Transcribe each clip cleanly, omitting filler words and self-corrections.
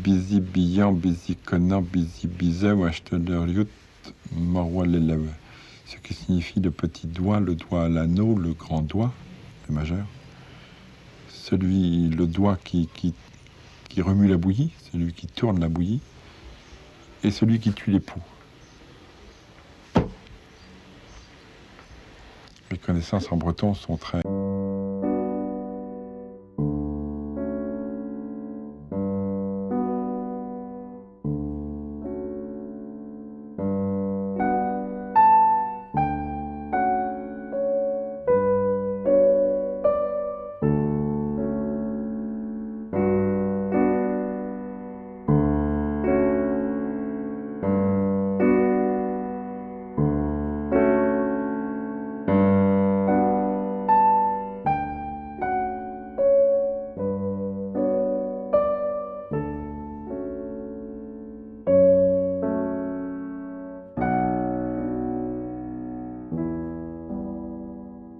Bizi Biyan, Bizi Kona, Bizi Bizet, Washtederyut, Marwa l'élève. Ce qui signifie le petit doigt, le doigt à l'anneau, le grand doigt, le majeur. Le doigt qui remue la bouillie, celui qui tourne la bouillie, et celui qui tue l'époux. Les connaissances en breton sont très...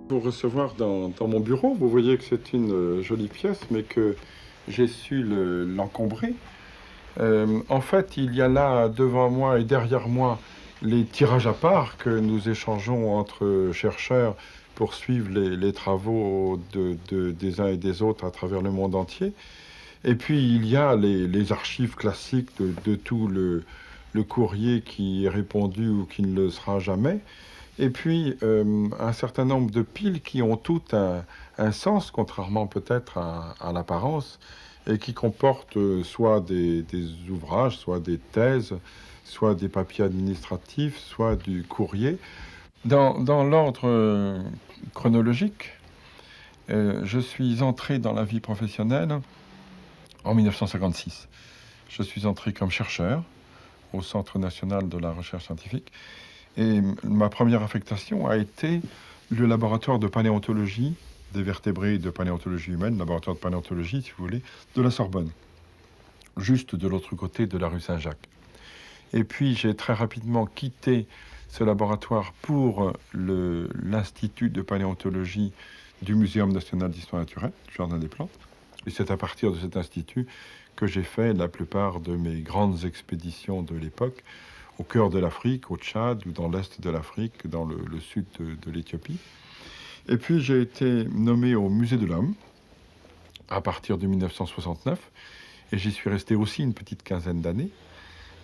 Pour recevoir dans mon bureau, vous voyez que c'est une jolie pièce, mais que j'ai su l'encombrer. En fait, il y a là devant moi et derrière moi les tirages à part que nous échangeons entre chercheurs pour suivre les travaux des uns et des autres à travers le monde entier. Et puis il y a les archives classiques de tout le courrier qui est répondu ou qui ne le sera jamais. Et puis, un certain nombre de piles qui ont toutes un sens, contrairement peut-être à l'apparence, et qui comportent soit des ouvrages, soit des thèses, soit des papiers administratifs, soit du courrier. Dans l'ordre chronologique, je suis entré dans la vie professionnelle en 1956. Je suis entré comme chercheur au Centre national de la recherche scientifique. Et ma première affectation a été le laboratoire de paléontologie des vertébrés et de paléontologie humaine, laboratoire de paléontologie, si vous voulez, de la Sorbonne, juste de l'autre côté de la rue Saint-Jacques. Et puis j'ai très rapidement quitté ce laboratoire pour l'Institut de paléontologie du Muséum national d'histoire naturelle, du Jardin des plantes. Et c'est à partir de cet institut que j'ai fait la plupart de mes grandes expéditions de l'époque, au cœur de l'Afrique, au Tchad, ou dans l'est de l'Afrique, dans le sud de l'Éthiopie. Et puis j'ai été nommé au Musée de l'Homme à partir de 1969, et j'y suis resté aussi une petite quinzaine d'années,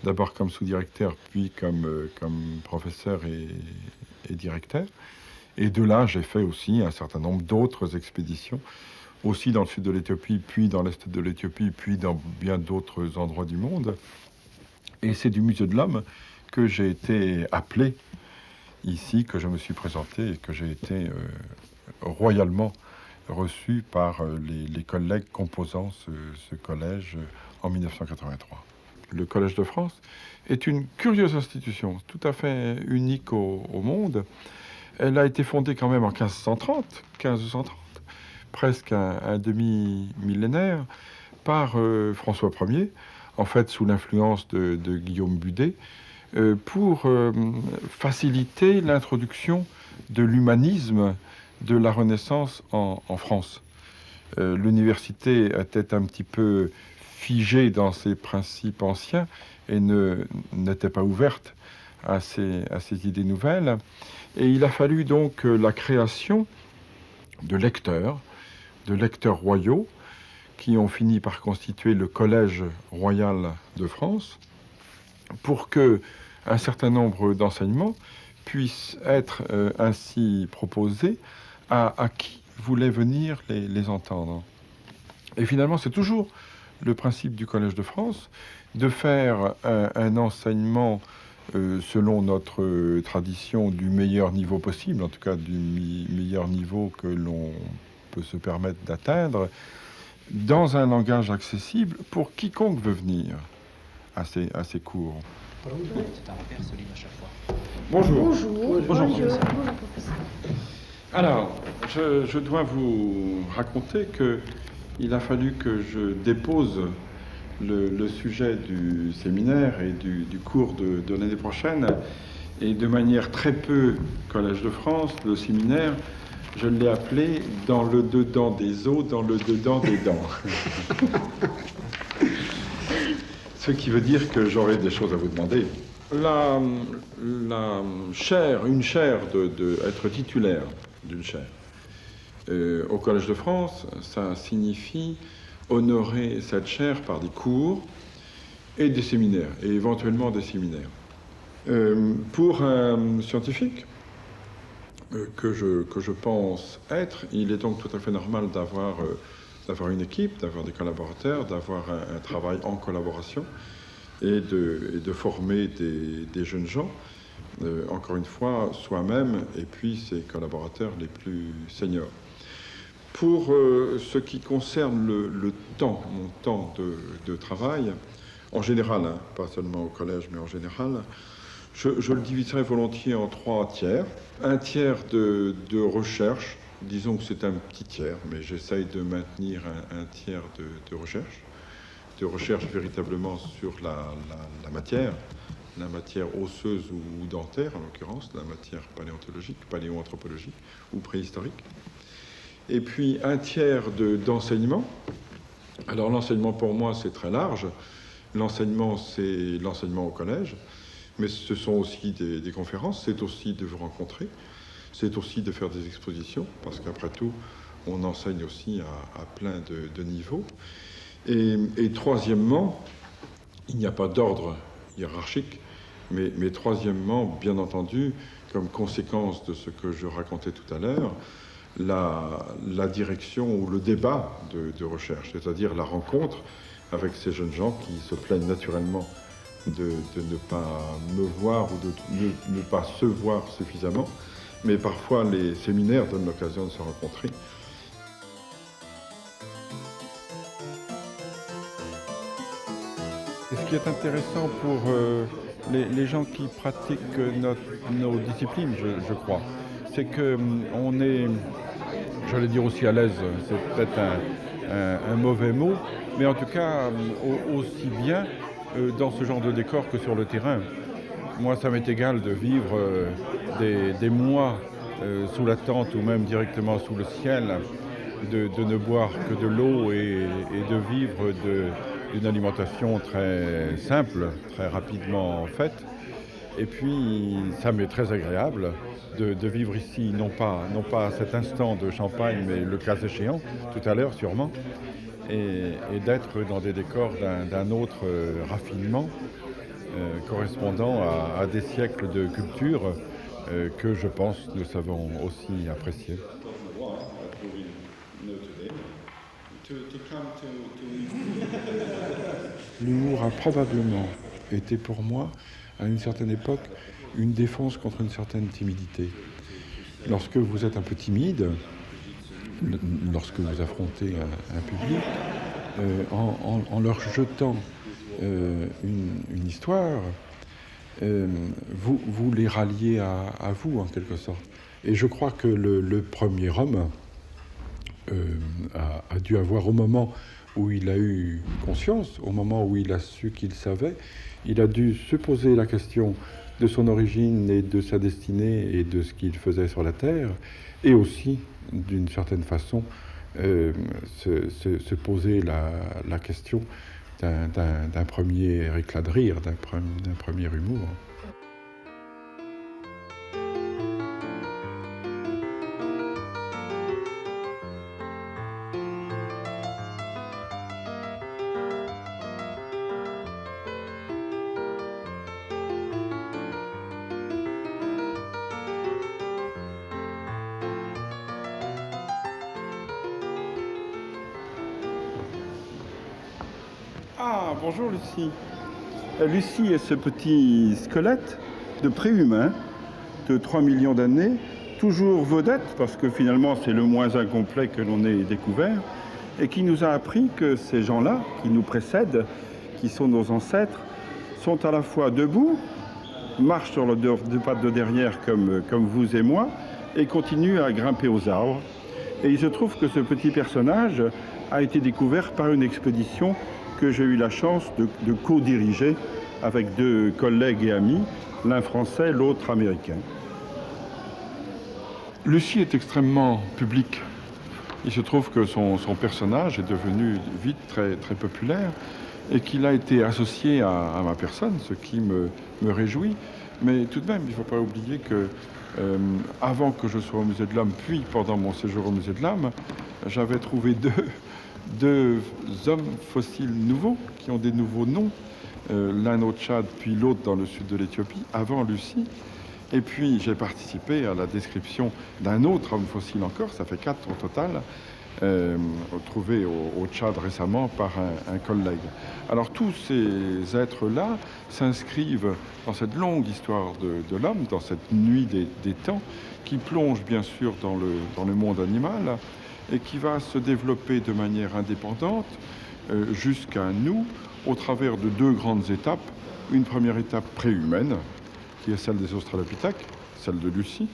d'abord comme sous-directeur, puis comme professeur et directeur. Et de là, j'ai fait aussi un certain nombre d'autres expéditions, aussi dans le sud de l'Éthiopie, puis dans l'est de l'Éthiopie, puis dans bien d'autres endroits du monde. Et c'est du Musée de l'Homme que j'ai été appelé ici, que je me suis présenté et que j'ai été royalement reçu par les collègues composant ce collège en 1983. Le Collège de France est une curieuse institution, tout à fait unique au monde. Elle a été fondée quand même en 1530, presque un demi-millénaire, par François Ier, en fait sous l'influence de Guillaume Budet, pour faciliter l'introduction de l'humanisme de la Renaissance en France. L'université était un petit peu figée dans ses principes anciens et n'était pas ouverte à ces idées nouvelles. Et il a fallu donc la création de lecteurs royaux, qui ont fini par constituer le Collège royal de France, pour que un certain nombre d'enseignements puissent être ainsi proposés à qui voulait venir les entendre. Et finalement, c'est toujours le principe du Collège de France de faire un enseignement selon notre tradition du meilleur niveau possible, en tout cas du meilleur niveau que l'on peut se permettre d'atteindre, dans un langage accessible pour quiconque veut venir à ces cours. C'est un repère solide à chaque fois. Bonjour. Bonjour. Bonjour, professeur. Alors, je dois vous raconter qu'il a fallu que je dépose le sujet du séminaire et du cours de l'année prochaine, et de manière très peu Collège de France, le séminaire, je l'ai appelé « Dans le dedans des os, dans le dedans des dents ». Ce qui veut dire que j'aurai des choses à vous demander. Une chaire être titulaire d'une chaire. Au Collège de France, ça signifie honorer cette chaire par des cours et des séminaires, et éventuellement des séminaires. Pour un scientifique que je pense être, il est donc tout à fait normal d'avoir une équipe, d'avoir des collaborateurs, d'avoir un travail en collaboration et de former des jeunes gens, encore une fois, soi-même et puis ses collaborateurs les plus seniors. Pour ce qui concerne le temps, mon temps de travail, en général, hein, pas seulement au collège, mais en général, je le diviserai volontiers en 3 tiers. Un tiers de recherche, disons que c'est un petit tiers, mais j'essaye de maintenir un tiers de recherche véritablement sur la matière osseuse ou dentaire, en l'occurrence, la matière paléontologique, paléoanthropologique ou préhistorique. Et puis un tiers d'enseignement. Alors l'enseignement pour moi c'est très large. L'enseignement c'est l'enseignement au collège, mais ce sont aussi des conférences, c'est aussi de vous rencontrer, c'est aussi de faire des expositions, parce qu'après tout on enseigne aussi à plein de niveaux. Et troisièmement, il n'y a pas d'ordre hiérarchique, mais troisièmement, bien entendu, comme conséquence de ce que je racontais tout à l'heure, la direction ou le débat de recherche, c'est-à-dire la rencontre avec ces jeunes gens qui se plaignent naturellement de ne pas me voir ou de ne pas se voir suffisamment, mais parfois les séminaires donnent l'occasion de se rencontrer. Et ce qui est intéressant pour les gens qui pratiquent nos disciplines, je crois, c'est qu'on est, j'allais dire aussi à l'aise, c'est peut-être un mauvais mot, mais en tout cas aussi bien dans ce genre de décor que sur le terrain. Moi, ça m'est égal de vivre des mois sous la tente ou même directement sous le ciel, de ne boire que de l'eau et de vivre d'une alimentation très simple, très rapidement faite. Et puis, ça m'est très agréable de vivre ici, non pas à cet instant de champagne, mais le cas échéant, tout à l'heure sûrement, et d'être dans des décors d'un autre raffinement, correspondant à des siècles de culture que je pense nous savons aussi apprécier. L'humour a probablement été pour moi, à une certaine époque, une défense contre une certaine timidité. Lorsque vous êtes un peu timide, lorsque vous affrontez un public, en leur jetant une histoire, vous les ralliez à vous, en quelque sorte. Et je crois que le premier homme a dû avoir, au moment où il a eu conscience, au moment où il a su qu'il savait, il a dû se poser la question de son origine et de sa destinée et de ce qu'il faisait sur la Terre, et aussi, d'une certaine façon, se poser la question d'un premier éclat de rire, d'un premier humour. Ah, bonjour Lucie. Lucie est ce petit squelette de préhumain de 3 millions d'années, toujours vedette, parce que finalement c'est le moins incomplet que l'on ait découvert, et qui nous a appris que ces gens-là, qui nous précèdent, qui sont nos ancêtres, sont à la fois debout, marchent sur leurs deux pattes de derrière comme vous et moi, et continuent à grimper aux arbres. Et il se trouve que ce petit personnage a été découvert par une expédition que j'ai eu la chance de co-diriger avec 2 collègues et amis, l'un français, l'autre américain. Lucie est extrêmement publique. Il se trouve que son personnage est devenu vite très, très populaire, et qu'il a été associé à ma personne, ce qui me réjouit. Mais tout de même, il ne faut pas oublier que avant que je sois au Musée de l'Homme, puis pendant mon séjour au Musée de l'Homme, j'avais trouvé deux hommes fossiles nouveaux, qui ont des nouveaux noms, l'un au Tchad, puis l'autre dans le sud de l'Éthiopie, avant Lucie. Et puis j'ai participé à la description d'un autre homme fossile encore, ça fait 4 au total, trouvé au Tchad récemment par un collègue. Alors tous ces êtres-là s'inscrivent dans cette longue histoire de l'homme, dans cette nuit des temps, qui plonge bien sûr dans le monde animal et qui va se développer de manière indépendante jusqu'à nous au travers de 2 grandes étapes. Une première étape préhumaine, qui est celle des Australopithèques, celle de Lucie,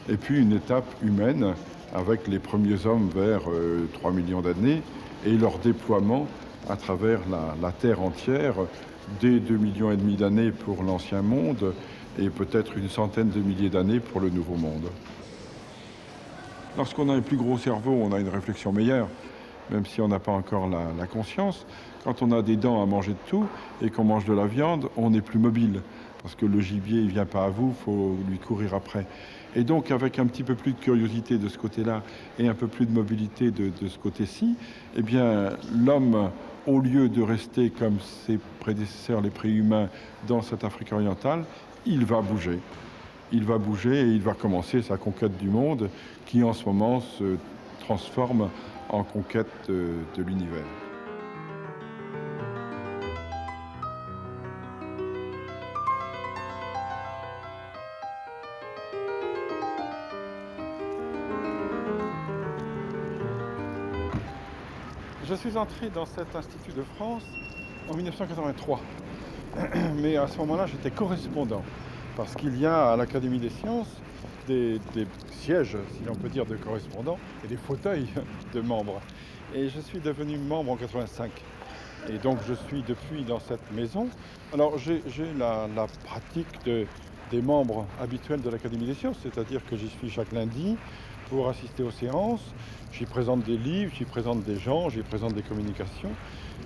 et puis une étape humaine avec les premiers hommes vers 3 millions d'années et leur déploiement à travers la Terre entière dès 2,5 millions d'années pour l'ancien monde et peut-être une centaine de milliers d'années pour le nouveau monde. Lorsqu'on a un plus gros cerveau, on a une réflexion meilleure, même si on n'a pas encore la conscience. Quand on a des dents à manger de tout et qu'on mange de la viande, on est plus mobile. Parce que le gibier, il ne vient pas à vous, il faut lui courir après. Et donc, avec un petit peu plus de curiosité de ce côté-là et un peu plus de mobilité de ce côté-ci, eh bien, l'homme, au lieu de rester comme ses prédécesseurs, les préhumains, dans cette Afrique orientale, il va bouger. Il va bouger et il va commencer sa conquête du monde qui, en ce moment, se transforme en conquête de l'univers. Je suis entré dans cet Institut de France en 1983. Mais à ce moment-là, j'étais correspondant. Parce qu'il y a à l'Académie des sciences des sièges, si l'on peut dire, de correspondants et des fauteuils de membres. Et je suis devenu membre en 85. Et donc je suis depuis dans cette maison. Alors j'ai la pratique des membres habituels de l'Académie des sciences, c'est-à-dire que j'y suis chaque lundi pour assister aux séances. J'y présente des livres, j'y présente des gens, j'y présente des communications.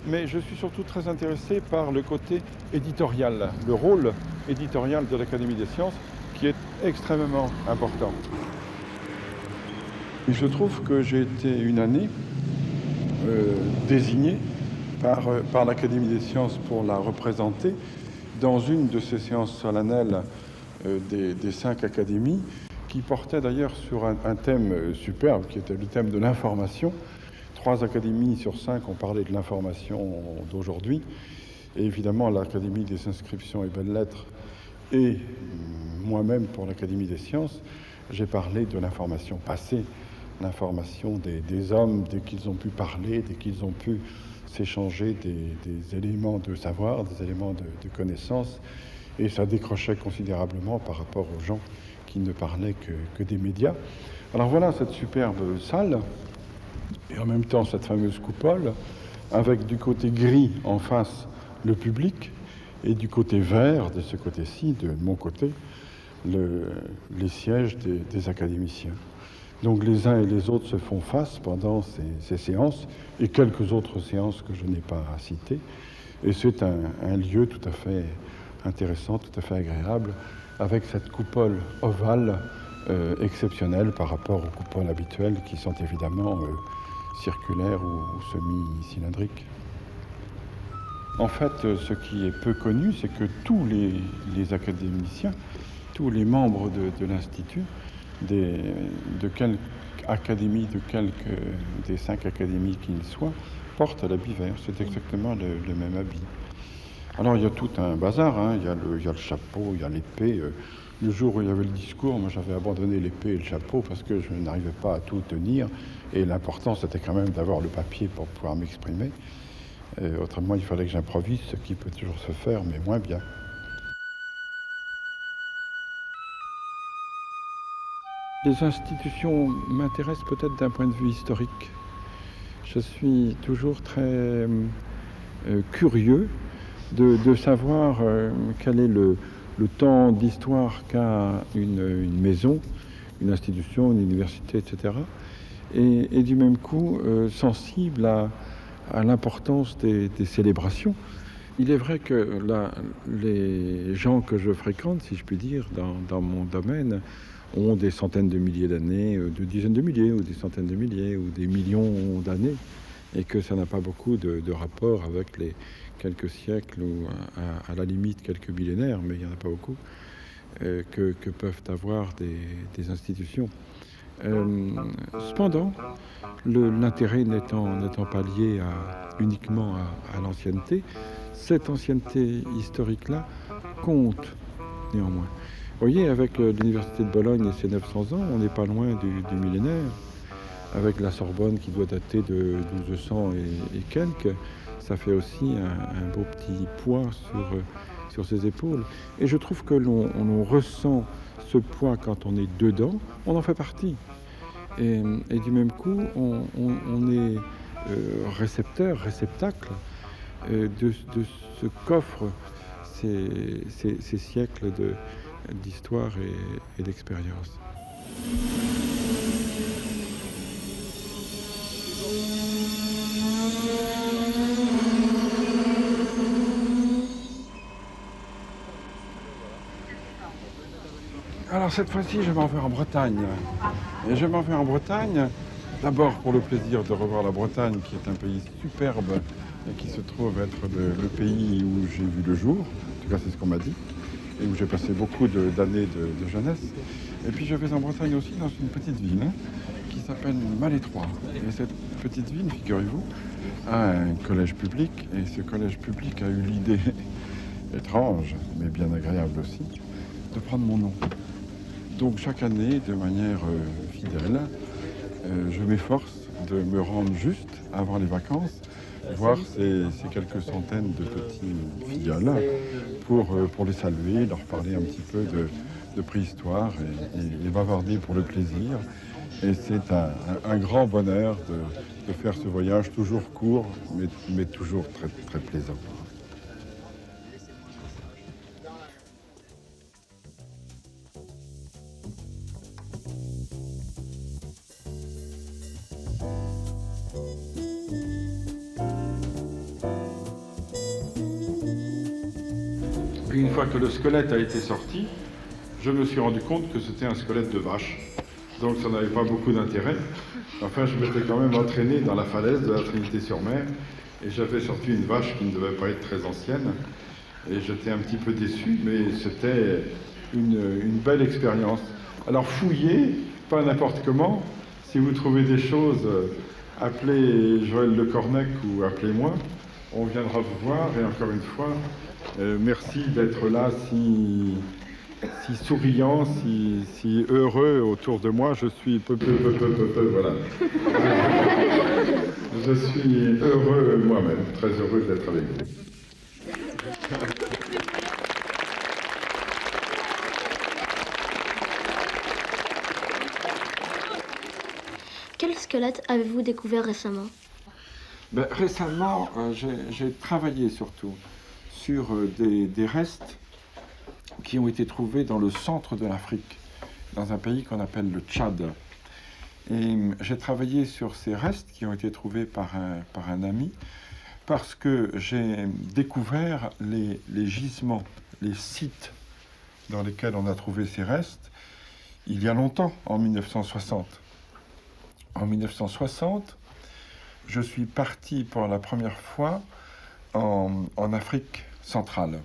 Mais je suis surtout très intéressé par le côté éditorial, le rôle éditorial de l'Académie des sciences qui est extrêmement important. Et je trouve que j'ai été une année désigné par l'Académie des sciences pour la représenter dans une de ces séances solennelles des 5 académies qui portait d'ailleurs sur un thème superbe qui était le thème de l'information. 3 académies sur 5 ont parlé de l'information d'aujourd'hui. Et évidemment, l'Académie des inscriptions et belles-lettres et moi-même pour l'Académie des sciences, j'ai parlé de l'information passée, l'information des hommes dès qu'ils ont pu parler, dès qu'ils ont pu s'échanger des éléments de savoir, des éléments de connaissance. Et ça décrochait considérablement par rapport aux gens qui ne parlaient que des médias. Alors voilà cette superbe salle, et en même temps cette fameuse coupole, avec du côté gris en face le public, et du côté vert, de ce côté-ci, de mon côté, les sièges des académiciens. Donc les uns et les autres se font face pendant ces séances, et quelques autres séances que je n'ai pas citées. Et c'est un lieu tout à fait intéressant, tout à fait agréable, avec cette coupole ovale exceptionnelle par rapport aux coupoles habituelles qui sont évidemment circulaires ou semi-cylindriques. En fait, ce qui est peu connu, c'est que tous les académiciens, tous les membres de l'Institut, de quelque académie, des 5 académies qu'ils soient, portent l'habit vert. C'est exactement le même habit. Alors il y a tout un bazar, hein. Il y a le chapeau, il y a l'épée. Le jour où il y avait le discours, moi j'avais abandonné l'épée et le chapeau parce que je n'arrivais pas à tout tenir. Et l'important c'était quand même d'avoir le papier pour pouvoir m'exprimer. Autrement il fallait que j'improvise, ce qui peut toujours se faire, mais moins bien. Les institutions m'intéressent peut-être d'un point de vue historique. Je suis toujours très curieux de savoir quel est le temps d'histoire qu'a une maison, une institution, une université, etc. Et du même coup, sensible à à l'importance des célébrations. Il est vrai que les gens que je fréquente, si je puis dire, dans mon domaine, ont des centaines de milliers d'années, de dizaines de milliers, ou des centaines de milliers, ou des millions d'années, et que ça n'a pas beaucoup de rapport avec les quelques siècles, ou à la limite quelques millénaires, mais il n'y en a pas beaucoup, que peuvent avoir des institutions. Cependant, l'intérêt n'étant pas lié uniquement à l'ancienneté, cette ancienneté historique-là compte néanmoins. Vous voyez, avec l'Université de Bologne et ses 900 ans, on n'est pas loin du millénaire. Avec la Sorbonne qui doit dater de 1200 et quelques, ça fait aussi un beau petit poids sur ses épaules. Et je trouve que l'on ressent ce poids quand on est dedans, on en fait partie. Et du même coup, on est réceptacle de ce qu'offrent ces siècles d'histoire et d'expérience. Alors cette fois-ci, je m'en vais en Bretagne. Et je m'en vais en Bretagne, d'abord pour le plaisir de revoir la Bretagne, qui est un pays superbe et qui se trouve être le pays où j'ai vu le jour. En tout cas, c'est ce qu'on m'a dit. Et où j'ai passé beaucoup d'années de jeunesse. Et puis je vais en Bretagne aussi, dans une petite ville qui s'appelle Malétroit. Et cette petite ville, figurez-vous, a un collège public. Et ce collège public a eu l'idée étrange, mais bien agréable aussi, de prendre mon nom. Donc chaque année, de manière fidèle, je m'efforce de me rendre juste avant les vacances, voir ces quelques centaines de petits filleuls pour les saluer, leur parler un petit peu de préhistoire et bavarder pour le plaisir. Et c'est un grand bonheur de faire ce voyage toujours court, mais toujours très, très plaisant. Une fois que le squelette a été sorti, je me suis rendu compte que c'était un squelette de vache. Donc ça n'avait pas beaucoup d'intérêt. Enfin, je m'étais quand même entraîné dans la falaise de la Trinité-sur-Mer et j'avais sorti une vache qui ne devait pas être très ancienne. Et j'étais un petit peu déçu, mais c'était une belle expérience. Alors fouillez, pas n'importe comment. Si vous trouvez des choses, appelez Joël Le Cornec ou appelez-moi. On viendra vous voir et encore une fois, merci d'être là si souriant, si heureux autour de moi. Je suis voilà. Je suis heureux moi-même, très heureux d'être avec vous. Quel squelette avez-vous découvert récemment? Récemment, j'ai travaillé surtout sur des restes qui ont été trouvés dans le centre de l'Afrique, dans un pays qu'on appelle le Tchad. Et j'ai travaillé sur ces restes qui ont été trouvés par un ami, parce que j'ai découvert les gisements, les sites dans lesquels on a trouvé ces restes, il y a longtemps, en 1960. En 1960, je suis parti pour la première fois en Afrique centrale.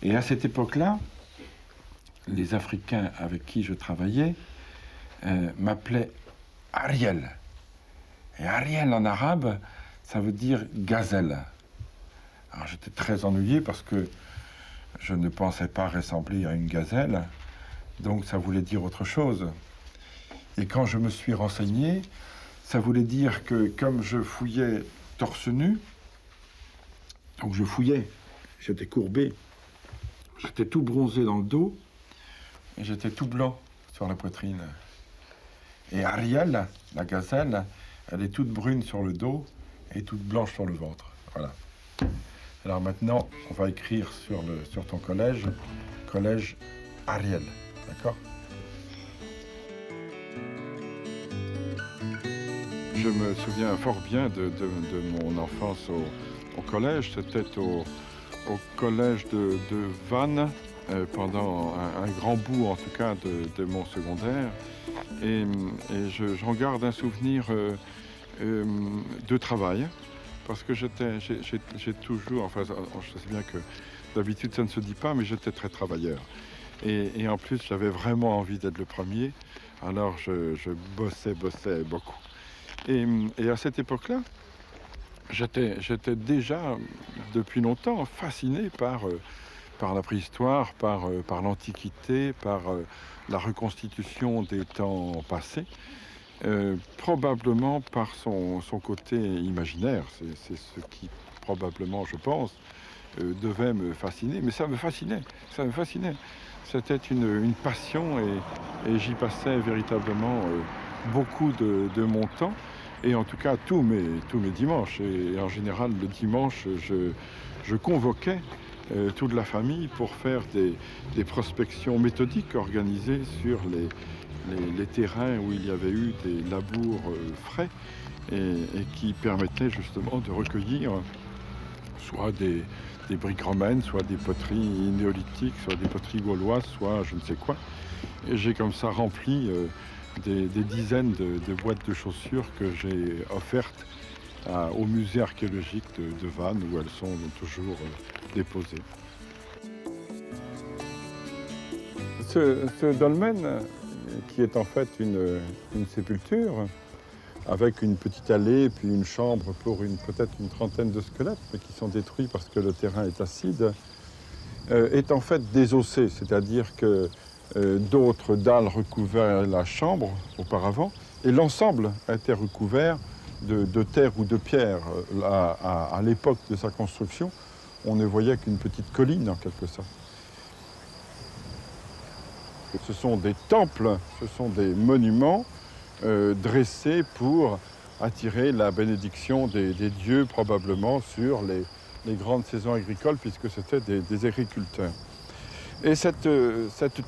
Et à cette époque-là, les Africains avec qui je travaillais m'appelaient Ariel. Et Ariel en arabe, ça veut dire gazelle. Alors j'étais très ennuyé parce que je ne pensais pas ressembler à une gazelle, donc ça voulait dire autre chose. Et quand je me suis renseigné, ça voulait dire que comme je fouillais torse nu, donc je fouillais, j'étais courbé, j'étais tout bronzé dans le dos, et j'étais tout blanc sur la poitrine. Et Ariel, la gazelle, elle est toute brune sur le dos et toute blanche sur le ventre. Voilà. Alors maintenant, on va écrire sur ton collège Ariel. D'accord ? je me souviens fort bien de mon enfance au collège. C'était au collège de Vannes, pendant un grand bout en tout cas de mon secondaire. Et j'en garde un souvenir de travail, parce que j'ai toujours, enfin je sais bien que d'habitude ça ne se dit pas, mais j'étais très travailleur. Et en plus j'avais vraiment envie d'être le premier, alors je bossais beaucoup. Et à cette époque-là, j'étais déjà depuis longtemps fasciné par la préhistoire, par l'Antiquité, par la reconstitution des temps passés, probablement par son côté imaginaire. C'est ce qui, probablement, je pense, devait me fasciner. Mais ça me fascinait. C'était une passion, et j'y passais véritablement beaucoup de mon temps. Et en tout cas, tous mes dimanches. Et en général, le dimanche, je convoquais toute la famille pour faire des prospections méthodiques organisées sur les terrains où il y avait eu des labours frais, et qui permettaient justement de recueillir soit des briques romaines, soit des poteries néolithiques, soit des poteries gauloises, soit je ne sais quoi. Et j'ai comme ça rempli des dizaines de boîtes de chaussures que j'ai offertes au musée archéologique de Vannes, où elles sont toujours déposées. Ce dolmen, qui est en fait une sépulture, avec une petite allée, puis une chambre pour peut-être une trentaine de squelettes, mais qui sont détruits parce que le terrain est acide, est en fait désossé, c'est-à-dire que d'autres dalles recouvraient la chambre auparavant, et l'ensemble était recouvert de terre ou de pierre. À l'époque de sa construction, on ne voyait qu'une petite colline en quelque sorte. Ce sont des temples, ce sont des monuments dressés pour attirer la bénédiction des dieux, probablement sur les grandes saisons agricoles, puisque c'était des agriculteurs. Et cette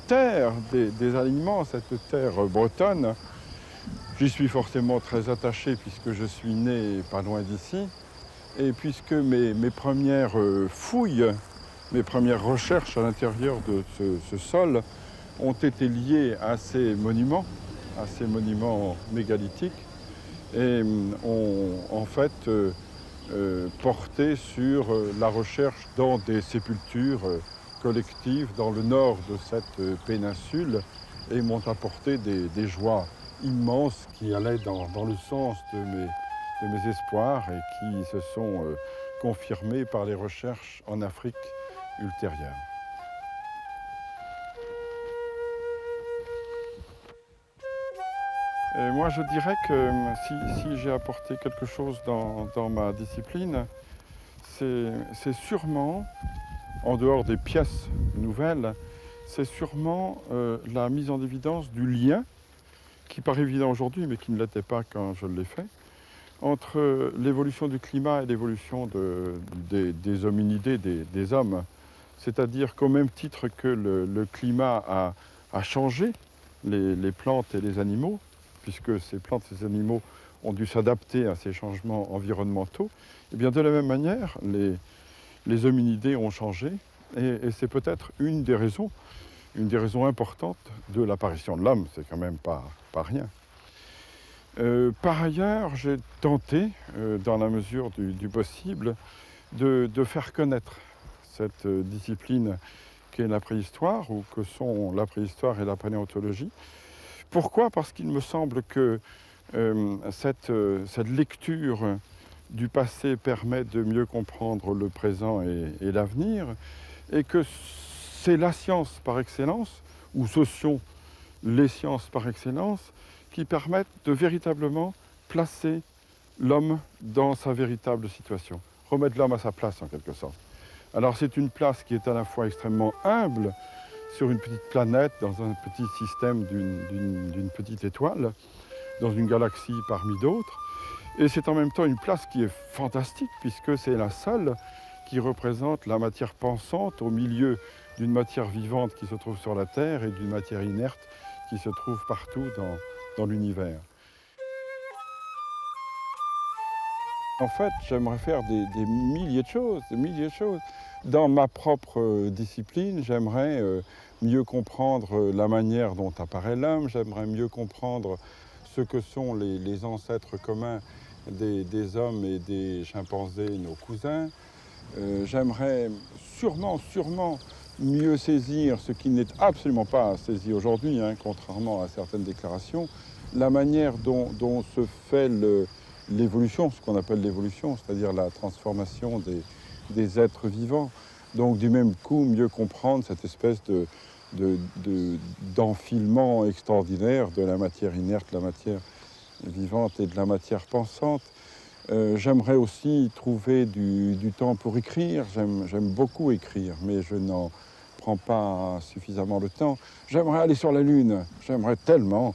terre des aliments, cette terre bretonne, j'y suis forcément très attaché, puisque je suis né pas loin d'ici, et puisque mes premières fouilles, mes premières recherches à l'intérieur de ce sol ont été liées à ces monuments mégalithiques, et ont en fait porté sur la recherche dans des sépultures collectives dans le nord de cette péninsule, et m'ont apporté des joies immenses qui allaient dans le sens de mes espoirs, et qui se sont confirmées par les recherches en Afrique ultérieures. Et moi, je dirais que si j'ai apporté quelque chose dans ma discipline, c'est sûrement, en dehors des pièces nouvelles, c'est sûrement la mise en évidence du lien, qui paraît évident aujourd'hui, mais qui ne l'était pas quand je l'ai fait, entre l'évolution du climat et l'évolution des hominidés, des hommes. C'est-à-dire qu'au même titre que le climat a changé les plantes et les animaux, puisque ces plantes et ces animaux ont dû s'adapter à ces changements environnementaux, et bien de la même manière, les hominidés ont changé, et c'est peut-être une des raisons importantes de l'apparition de l'homme. C'est quand même pas rien. Par ailleurs, j'ai tenté, dans la mesure du possible, de faire connaître cette discipline qu'est la préhistoire, ou que sont la préhistoire et la paléontologie. Pourquoi ? Parce qu'il me semble que cette lecture du passé permet de mieux comprendre le présent et l'avenir, et que c'est la science par excellence, ou ce sont les sciences par excellence, qui permettent de véritablement placer l'homme dans sa véritable situation, remettre l'homme à sa place en quelque sorte. Alors c'est une place qui est à la fois extrêmement humble, sur une petite planète, dans un petit système d'une petite étoile, dans une galaxie parmi d'autres. Et c'est en même temps une place qui est fantastique, puisque c'est la seule qui représente la matière pensante au milieu d'une matière vivante qui se trouve sur la Terre, et d'une matière inerte qui se trouve partout dans l'univers. En fait, j'aimerais faire des milliers de choses, des milliers de choses. Dans ma propre discipline, j'aimerais mieux comprendre la manière dont apparaît l'homme, j'aimerais mieux comprendre ce que sont les ancêtres communs des hommes et des chimpanzés, nos cousins. J'aimerais sûrement mieux saisir ce qui n'est absolument pas saisi aujourd'hui, hein, contrairement à certaines déclarations, la manière dont se fait l'évolution, ce qu'on appelle l'évolution, c'est-à-dire la transformation des êtres vivants. Donc du même coup, mieux comprendre cette espèce d'enfilement extraordinaire de la matière inerte, la matière vivante et de la matière pensante. J'aimerais aussi trouver du temps pour écrire. J'aime beaucoup écrire, mais je n'en prends pas suffisamment le temps. J'aimerais aller sur la Lune, j'aimerais tellement.